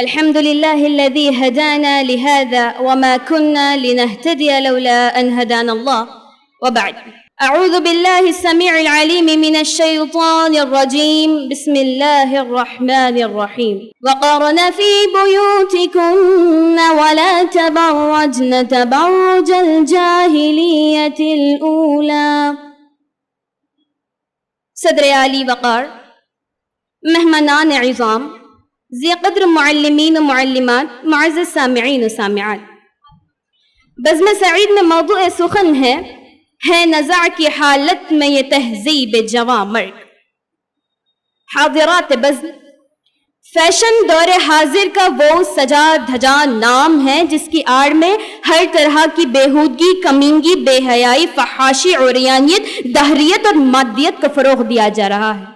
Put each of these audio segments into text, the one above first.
الحمد لله الذي هدانا لهذا وما كنا لنهتدي لولا أن هدانا الله وبعد. أعوذ بالله السميع العليم من الشيطان الرجيم. بسم الله الرحمن الرحيم. وقرن في بيوتكن ولا تبرجن تبرج الجاهلية الأولى. صدر عالی وقار، مہمانان عظام، ذی قدر معلمین و معلمات، معزز سامعین و سامعات، بزم سعید میں موضوع سخن ہے نزاع کی حالت میں یہ تہذیب جواں مرگ. حاضرات بزم، فیشن دور حاضر کا وہ سجا دھجا نام ہے جس کی آڑ میں ہر طرح کی بےہودگی، کمینگی، بے حیائی، فحاشی، عریانیت، دہریت اور مادیت کو فروغ دیا جا رہا ہے.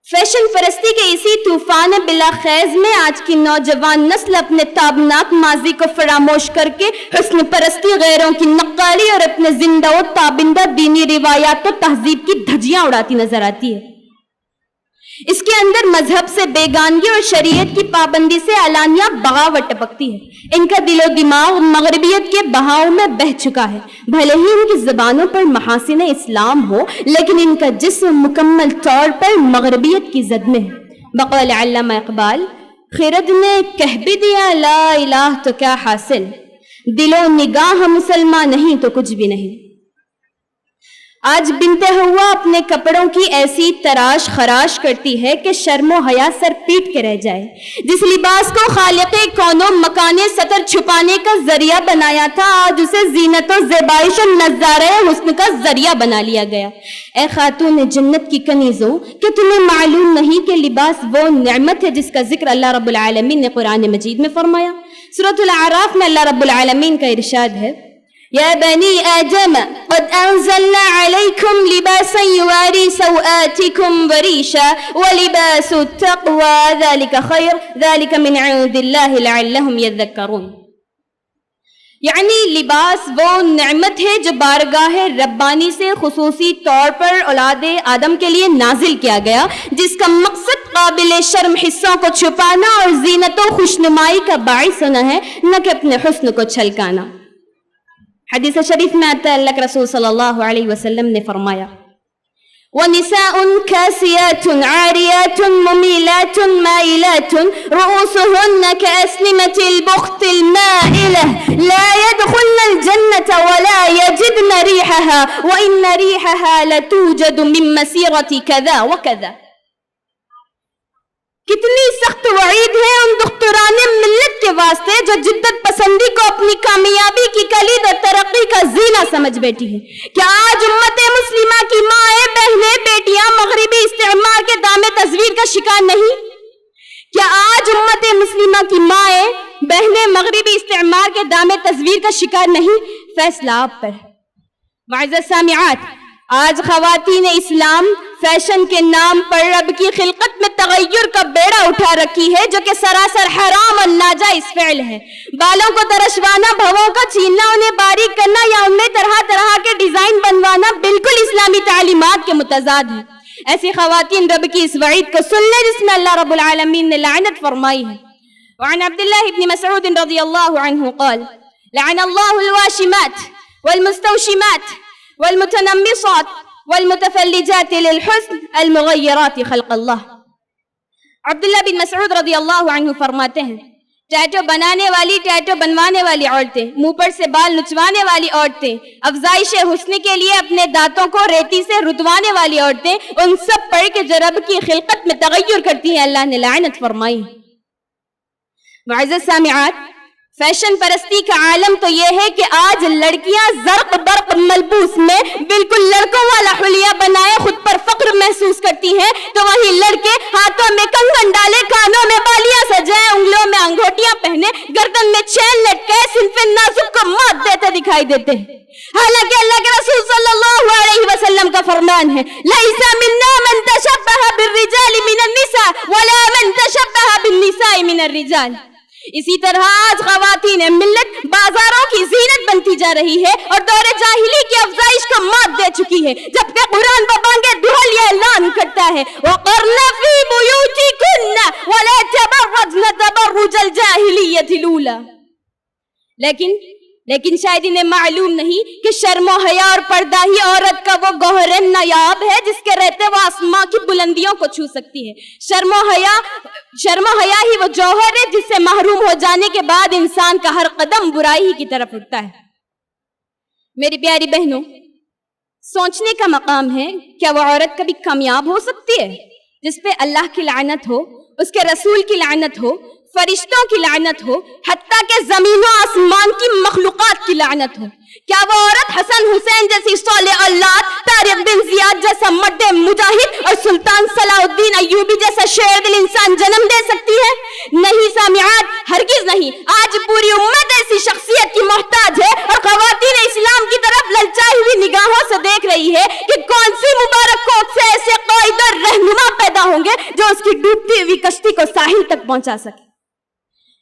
فیشن پرستی کے اسی طوفان بلا خیز میں آج کی نوجوان نسل اپنے تابناک ماضی کو فراموش کر کے حسن پرستی، غیروں کی نقالی اور اپنے زندہ و تابندہ دینی روایات و تہذیب کی دھجیاں اڑاتی نظر آتی ہے. اس کے اندر مذہب سے بیگانگی اور شریعت کی پابندی سے علانیہ بغاوت ٹپکتی ہے. ان کا دل و دماغ مغربیت کے بہاؤ میں بہہ چکا ہے. بھلے ہی ان کی زبانوں پر محاسن اسلام ہو، لیکن ان کا جسم مکمل طور پر مغربیت کی زد میں ہے. بقول علامہ اقبال، خرد نے کہہ بھی دیا لا الہ تو کیا حاصل، دل و نگاہ مسلمان نہیں تو کچھ بھی نہیں. آج بنت ہوا اپنے کپڑوں کی ایسی تراش خراش کرتی ہے کہ شرم و حیا سر پیٹ کے رہ جائے. جس لباس کو خالق کون و مکان سطر چھپانے کا ذریعہ بنایا تھا، آج اسے زینت و زیبائش و نظارہ حسن کا ذریعہ بنا لیا گیا. اے خاتون جنت کی کنیزوں، کہ تمہیں معلوم نہیں کہ لباس وہ نعمت ہے جس کا ذکر اللہ رب العالمین نے قرآن مجید میں فرمایا. سورۃ الاعراف میں اللہ رب العالمین کا ارشاد ہے، یا بنی آدم قد انزلنا علیکم لباسا یواری سوآتکم وریشا ولباس التقوی ذلک خیر ذلک من عند اللہ لعلہم یذکرون. یعنی لباس وہ نعمت ہے جو بارگاہ ربانی سے خصوصی طور پر اولاد آدم کے لیے نازل کیا گیا، جس کا مقصد قابل شرم حصوں کو چھپانا اور زینت و خوشنمائی کا باعث ہونا ہے، نہ کہ اپنے حسن کو چھلکانا. حدیث شریف میں آتا ہے اللہ کے رسول صلی اللہ علیہ وسلم نے فرمایا، وَنِسَاءٌ كَاسِيَاتٌ عَارِيَاتٌ مُمِيلَاتٌ مَائِلَاتٌ رُؤُوسُهُنَّ كَأَسْنِمَةِ الْبُخْتِ الْمَائِلَةِ لَا يَدْخُلْنَ الْجَنَّةَ وَلَا يَجِدْنَ رِيحَهَا وَإِنَّ رِيحَهَا لَتُوجَدُ مِن مَّسِيرَةِ كَذَا وَكَذَا. کتنی سخت وعید ہے ان دختران ملت کے واسطے جو جدت پسندی کو اپنی کامیابی کی کلید اور ترقی کا زینہ سمجھ بیٹھی ہے. کیا آج امت مسلمہ کی مائیں، بہنیں، بیٹیاں مغربی استعمار کے دام تصویر کا شکار نہیں؟ کیا آج امت مسلمہ کی مائیں، بہنیں مغربی استعمار کے دام تصویر کا شکار نہیں؟ فیصلہ آپ پر. معزز سامعات، آج خواتین اسلام فیشن کے نام پر رب کی خلقت میں تغیر کا بیڑا اٹھا رکھی ہے، جو کہ سراسر حرام اور ناجائز فعل ہے. بالوں کو ترشوانا، بھووں کا چھیننا، انہیں باریک کرنا یا ان میں طرح طرح کے ڈیزائن بنوانا بالکل اسلامی تعلیمات کے متضاد ہے. ایسی خواتین رب کی اس وعید کو سن لیں جس میں اللہ رب العالمین نے لعنت فرمائی ہے. وعن عبداللہ بن مسعود رضی اللہ عنہ قال، لعن اللہ الواشمات والمستوشمات والمتنمصات والمتفلجات للحسن المغیرات خلق اللہ. عبداللہ بن مسعود رضی اللہ عنہ فرماتے ہیں، ٹیٹو بنانے والی، ٹیٹو بنوانے والی عورتیں، منہ پر سے بال نچوانے والی عورتیں، افزائش حسن کے لیے اپنے دانتوں کو ریتی سے رتوانے والی عورتیں، ان سب پر کہ جو رب کی خلقت میں تغیر کرتی ہیں اللہ نے لعنت فرمائی. معزز سامعات، فیشن پرستی کا عالم تو یہ ہے کہ آج لڑکیاں زرق برق ملبوس میں بالکل لڑکوں والا حلیہ بنائے خود پر فخر محسوس کرتی ہیں، تو وہی لڑکے ہاتھوں میں کنگن ڈالے، کانوں میں بالیاں سجائے، انگلیوں میں انگوٹیاں پہنے، گردن میں چین لٹکائے صنف نازک کو مات دیتے دکھائی دیتے ہیں. حالانکہ اللہ کے رسول صلی اللہ علیہ وسلم کا فرمان ہے، لَيْسَ مِنَّا مَن تَشَبَّهَ بِالرِّجَالِ مِنَ النِّسَاءِ وَلَا مَن تَشَبَّهَ بِالنِّسَاءِ مِنَ الرِّجَالِ. اسی طرح آج خواتین ملت بازاروں کی زینت بنتی جا رہی ہے اور دور جاہلی کی افزائش کو مات دے چکی ہے، جبکہ قرآن بانگ دہل یہ اعلان کرتا ہے وَقَرْنَ فِي بُيُوتِكُنَّ وَلَا تَبَرَّجْنَ تَبَرُّجَ الْجَاهِلِيَّةِ الْأُولَىٰ۔ لیکن شاید انہیں معلوم نہیں کہ شرم و حیا اور پردہ ہی عورت کا وہ گوہر نایاب ہے جس کے رہتے وہ آسمان کی بلندیوں کو چھو سکتی ہے۔ شرم و حیا ہی وہ جوہر ہے جس سے محروم ہو جانے کے بعد انسان کا ہر قدم برائی ہی کی طرف اٹھتا ہے۔ میری پیاری بہنوں، سوچنے کا مقام ہے، کیا وہ عورت کبھی کامیاب ہو سکتی ہے جس پہ اللہ کی لعنت ہو، اس کے رسول کی لعنت ہو، فرشتوں کی لعنت ہو، حتیٰ کہ زمین و آسمان کی مخلوقات کی لعنت ہو؟ کیا وہ عورت حسن حسین جیسی صالح اولاد، طارق بن زیاد جیسا مرد مجاہد اور سلطان صلاح الدین ایوبی جیسا شیر دل انسان جنم دے سکتی ہے؟ نہیں سامعات، ہرگز نہیں۔ آج پوری امت ایسی شخصیت کی محتاج ہے اور خواتین اسلام کی طرف للچائی ہوئی نگاہوں سے دیکھ رہی ہے کہ کون سی مبارک کوکھ سے ایسے قائد اور رہنما پیدا ہوں گے جو اس کی ڈوبتی ہوئی کشتی کو ساحل تک پہنچا سکے۔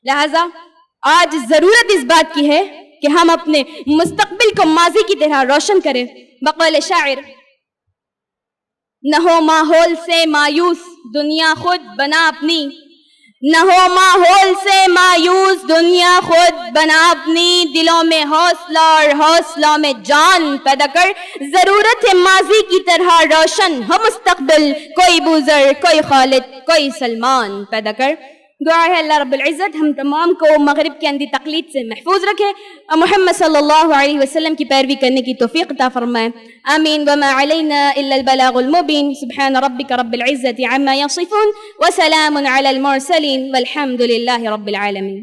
لہذا آج ضرورت اس بات کی ہے کہ ہم اپنے مستقبل کو ماضی کی طرح روشن کریں۔ بقول شاعر، نہ ہو ماحول سے مایوس دنیا خود بنا اپنی، نہ ہو ماحول سے مایوس دنیا خود بنا اپنی، دلوں میں حوصلہ اور حوصلوں میں جان پیدا کر، ضرورت ہے ماضی کی طرح روشن ہو مستقبل، کوئی بوزر، کوئی خالد، کوئی سلمان پیدا کر۔ دعا ہے اللہ رب العزت ہم تمام کو مغرب کی اندھی تقلید سے محفوظ رکھے اور محمد صلی اللہ علیہ وسلم کی پیروی کرنے کی توفیق عطا فرمائے، آمین۔ وما علینا الا البلاغ المبین، سبحان ربک رب العزت عما یصفون وسلام علی المرسلین والحمد للہ رب العالمین۔